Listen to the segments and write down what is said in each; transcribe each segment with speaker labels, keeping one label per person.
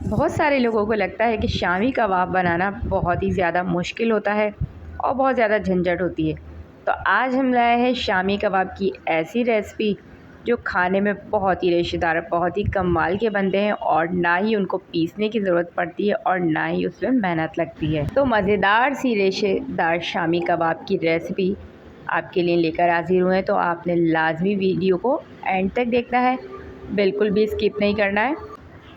Speaker 1: बहुत सारे लोगों को लगता है कि शामी कबाब बनाना बहुत ही ज़्यादा मुश्किल होता है और बहुत ज़्यादा झंझट होती है। तो आज हम लाए हैं शामी कबाब की ऐसी रेसिपी जो खाने में बहुत ही रेशेदार, बहुत ही कमाल के बनते हैं और ना ही उनको पीसने की ज़रूरत पड़ती है और ना ही उसमें मेहनत लगती है। तो मज़ेदार सी रेशेदार शामी कबाब की रेसिपी आपके लिए लेकर हाजिर हुए हैं। तो आपने लाजमी वीडियो को एंड तक देखना है, बिल्कुल भी स्किप नहीं करना है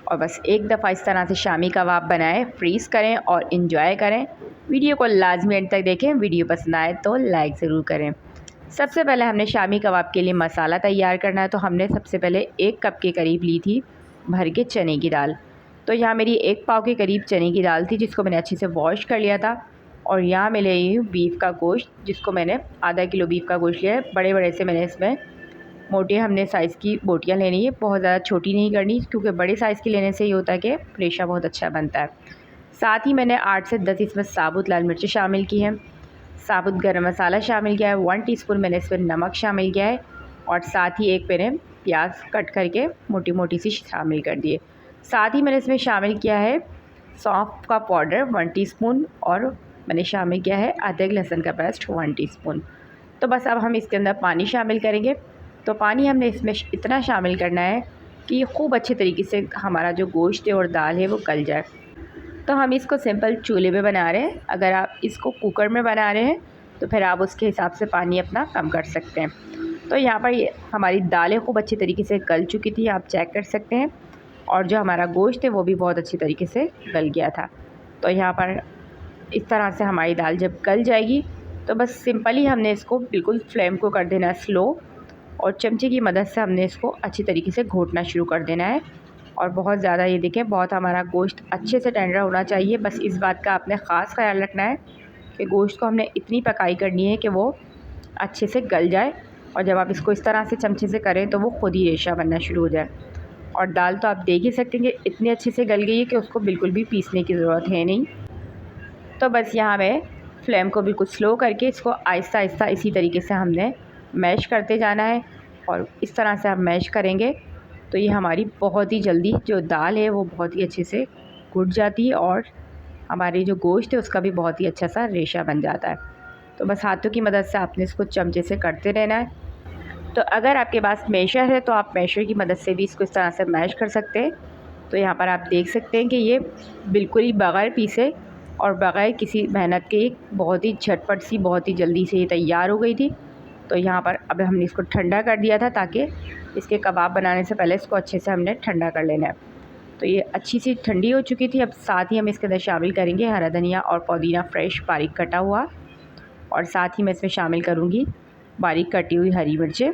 Speaker 1: और बस एक दफ़ा इस तरह से शामी कबाब बनाएं, फ्रीज़ करें और इन्जॉय करें। वीडियो को लाजमी एंड तक देखें। वीडियो पसंद आए तो लाइक ज़रूर करें। सबसे पहले हमने शामी कबाब के लिए मसाला तैयार करना है। तो हमने सबसे पहले 1 कप के करीब ली थी भर के चने की दाल। तो यहाँ मेरी 1 पाव के करीब चने की दाल थी जिसको मैंने अच्छे से वॉश कर लिया था। और यहाँ मैं ले रही हूँ बीफ का गोश्त, जिसको मैंने आधा किलो बीफ का गोश्त लिया है। बड़े बड़े से मैंने इसमें मोटी हमने साइज़ की बोटियाँ लेनी है, बहुत ज़्यादा छोटी नहीं करनी, क्योंकि बड़े साइज़ की लेने से ये होता है कि रेशा बहुत अच्छा बनता है। साथ ही मैंने 8 से 10 इसमें साबुत लाल मिर्चें शामिल की हैं, साबुत गरम मसाला शामिल किया है, 1 टीस्पून मैंने इसमें नमक शामिल किया है और साथ ही एक मैंने प्याज कट करके मोटी मोटी सी शामिल कर दी है। साथ ही मैंने इसमें शामिल किया है सौंफ का पाउडर 1 टीस्पून और मैंने शामिल किया है अदरक लहसुन का पेस्ट 1 टीस्पून। तो बस अब हम इसके अंदर पानी शामिल करेंगे। तो पानी हमने इसमें इतना शामिल करना है कि ये खूब अच्छे तरीके से हमारा जो गोश्त है और दाल है वो गल जाए। तो हम इसको सिंपल चूल्हे पे बना रहे हैं। अगर आप इसको कुकर में बना रहे हैं तो फिर आप उसके हिसाब से पानी अपना कम कर सकते हैं। तो यहाँ पर ये हमारी दालें खूब अच्छी तरीके से गल चुकी थी, आप चेक कर सकते हैं। और जो हमारा गोश्त है वो भी बहुत अच्छी तरीके से गल गया था। तो यहाँ पर इस तरह से हमारी दाल जब गल जाएगी तो बस सिंपली हमने इसको बिल्कुल फ्लेम को कर देना है स्लो और चमचे की मदद से हमने इसको अच्छी तरीके से घोटना शुरू कर देना है। और बहुत ज़्यादा ये देखें, बहुत हमारा गोश्त अच्छे से टेंडर होना चाहिए। बस इस बात का आपने ख़ास ख्याल रखना है कि गोश्त को हमने इतनी पकाई करनी है कि वो अच्छे से गल जाए। और जब आप इसको इस तरह से चमचे से करें तो वो खुद ही रेशा बनना शुरू हो जाए। और दाल तो आप देख ही सकते हैं कि इतनी अच्छे से गल गई है कि उसको बिल्कुल भी पीसने की ज़रूरत है नहीं। तो बस यहाँ मैं फ्लेम को बिल्कुल स्लो करके इसको आहिस्ता आहिस्ता इसी तरीके से हमने मैश करते जाना है। और इस तरह से आप मैश करेंगे तो ये हमारी बहुत ही जल्दी जो दाल है वो बहुत ही अच्छे से घुट जाती है और हमारी जो गोश्त है उसका भी बहुत ही अच्छा सा रेशा बन जाता है। तो बस हाथों की मदद से आपने इसको चमचे से करते रहना है। तो अगर आपके पास मैशर है तो आप मैशर की मदद से भी इसको इस तरह से मैश कर सकते हैं। तो यहाँ पर आप देख सकते हैं कि ये बिल्कुल ही बग़ैर पीसे और बग़ैर किसी मेहनत के बहुत ही झटपट सी, बहुत ही जल्दी से ये तैयार हो गई थी। तो यहाँ पर अब हमने इसको ठंडा कर दिया था ताकि इसके कबाब बनाने से पहले इसको अच्छे से हमने ठंडा कर लेना है। तो ये अच्छी सी ठंडी हो चुकी थी। अब साथ ही हम इसके अंदर शामिल करेंगे हरा धनिया और पुदीना फ्रेश बारीक कटा हुआ और साथ ही मैं इसमें शामिल करूँगी बारीक कटी हुई हरी मिर्चें।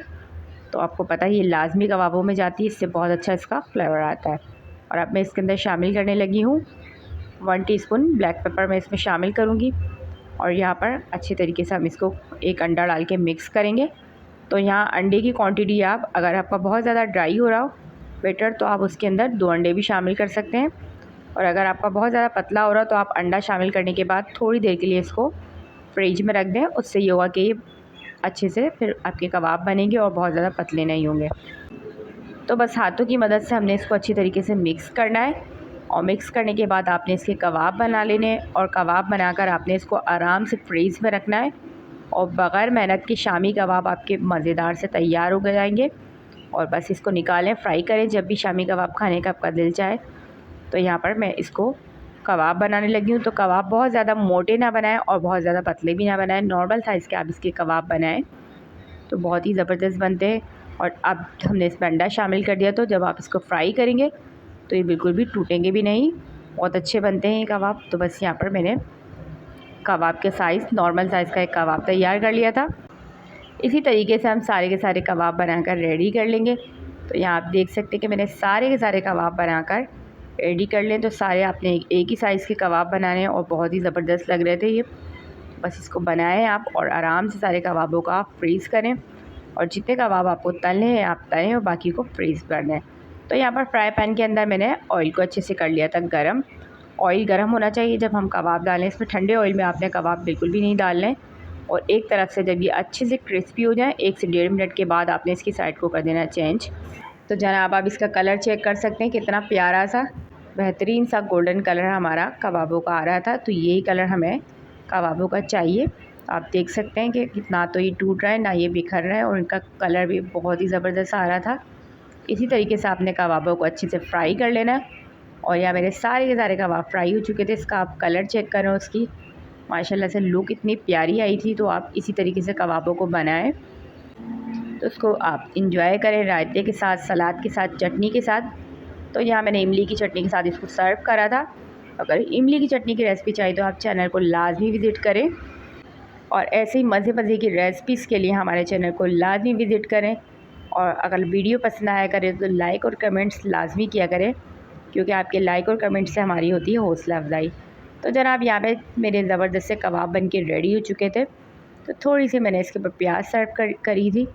Speaker 1: तो आपको पता है ये लाजमी कबाबों में जाती है, इससे बहुत अच्छा इसका फ्लेवर आता है। और अब मैं इसके अंदर शामिल करने लगी हूँ 1 टीस्पून ब्लैक पेपर मैं इसमें शामिल करूँगी। और यहाँ पर अच्छे तरीके से हम इसको एक अंडा डाल के मिक्स करेंगे। तो यहाँ अंडे की क्वांटिटी आप, अगर आपका बहुत ज़्यादा ड्राई हो रहा हो बेटर तो आप उसके अंदर 2 अंडे भी शामिल कर सकते हैं। और अगर आपका बहुत ज़्यादा पतला हो रहा हो तो आप अंडा शामिल करने के बाद थोड़ी देर के लिए इसको फ्रिज में रख दें। उससे ये होगा कि ये अच्छे से फिर आपके कबाब बनेंगे और बहुत ज़्यादा पतले नहीं होंगे। तो बस हाथों की मदद से हमने इसको अच्छी तरीके से मिक्स करना है और मिक्स करने के बाद आपने इसके कबाब बना लेने हैं। और कबाब बनाकर आपने इसको आराम से फ्रीज़ में रखना है और बग़ैर मेहनत के शामी कबाब आपके मज़ेदार से तैयार हो जाएंगे। और बस इसको निकालें, फ्राई करें जब भी शामी कबाब खाने का आपका दिल चाहे। तो यहाँ पर मैं इसको कबाब बनाने लगी हूँ। तो कबाब बहुत ज़्यादा मोटे ना बनाएं और बहुत ज़्यादा पतले भी ना बनाएं, नॉर्मल साइज़ के आप इसके कबाब बनाएं तो बहुत ही ज़बरदस्त बनते हैं। और अब हमने इसमें अंडा शामिल कर दिया, तो जब आप इसको फ्राई करेंगे तो ये बिल्कुल भी टूटेंगे भी नहीं, बहुत अच्छे बनते हैं ये कबाब। तो बस यहाँ पर मैंने कबाब के साइज़, नॉर्मल साइज़ का एक कबाब तैयार कर लिया था। इसी तरीके से हम सारे के सारे कबाब बनाकर रेडी कर लेंगे। तो यहाँ आप देख सकते हैं कि मैंने सारे के सारे कबाब बनाकर रेडी कर लें। तो सारे आपने एक ही साइज़ के कबाब बनाने हैं और बहुत ही ज़बरदस्त लग रहे थे ये। बस इसको बनाएं आप और आराम से सारे कबाबों का आप फ्रीज़ करें और जितने कबाब आपको तलने हैं आप तलें और बाकी को फ्रीज़ कर दें। तो यहाँ पर फ्राई पैन के अंदर मैंने ऑयल को अच्छे से कर लिया था गरम। ऑयल गरम होना चाहिए जब हम कबाब डालें। इसमें ठंडे ऑयल में आपने कबाब बिल्कुल भी नहीं डालने। और एक तरफ से जब ये अच्छे से क्रिस्पी हो जाए 1 से 1.5 मिनट के बाद आपने इसकी साइड को कर देना है चेंज। तो जनाब आप इसका कलर चेक कर सकते हैं, कितना प्यारा सा बेहतरीन सा गोल्डन कलर हमारा कबाबों का आ रहा था। तो यही कलर हमें कबाबों का चाहिए। आप देख सकते हैं कि कितना तो ये टूट रहा है ना ये बिखर रहा है, और इनका कलर भी बहुत ही ज़बरदस्त आ रहा था। इसी तरीके से आपने कबाबों को अच्छे से फ्राई कर लेना है। और यहाँ मेरे सारे के सारे कबाब फ्राई हो चुके थे। इसका आप कलर चेक करें, उसकी माशाल्लाह से लुक इतनी प्यारी आई थी। तो आप इसी तरीके से कबाबों को बनाएं, तो उसको आप इंजॉय करें रायते के साथ, सलाद के साथ, चटनी के साथ। तो यहाँ मैंने इमली की चटनी के साथ इसको सर्व करा था। अगर इमली की चटनी की रेसिपी चाहिए तो आप चैनल को लाजमी विज़िट करें, और ऐसे ही मज़े की रेसिपीज़ के लिए हमारे चैनल को लाजमी विज़िट करें। और अगर वीडियो पसंद आया करे तो लाइक और कमेंट्स लाजमी किया करें, क्योंकि आपके लाइक और कमेंट से हमारी होती है हौसला अफजाई। तो जनाब यहाँ पे मेरे ज़बरदस्त से कबाब बन के रेडी हो चुके थे। तो थोड़ी सी मैंने इसके ऊपर प्याज सर्व करी थी।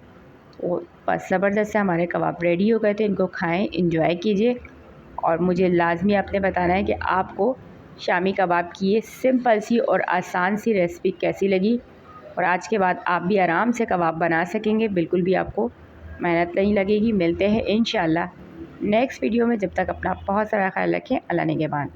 Speaker 1: वो बस ज़बरदस्त से हमारे कबाब रेडी हो गए थे। इनको खाएं, इंजॉय कीजिए, और मुझे लाजमी आपने बताना है कि आपको शामी कबाब की ये सिंपल सी और आसान सी रेसिपी कैसी लगी। और आज के बाद आप भी आराम से कबाब बना सकेंगे, बिल्कुल भी आपको मेहनत नहीं लगेगी। मिलते हैं इंशाल्लाह नेक्स्ट वीडियो में। जब तक अपना बहुत सारा ख्याल रखें। अल्लाह निगहबान।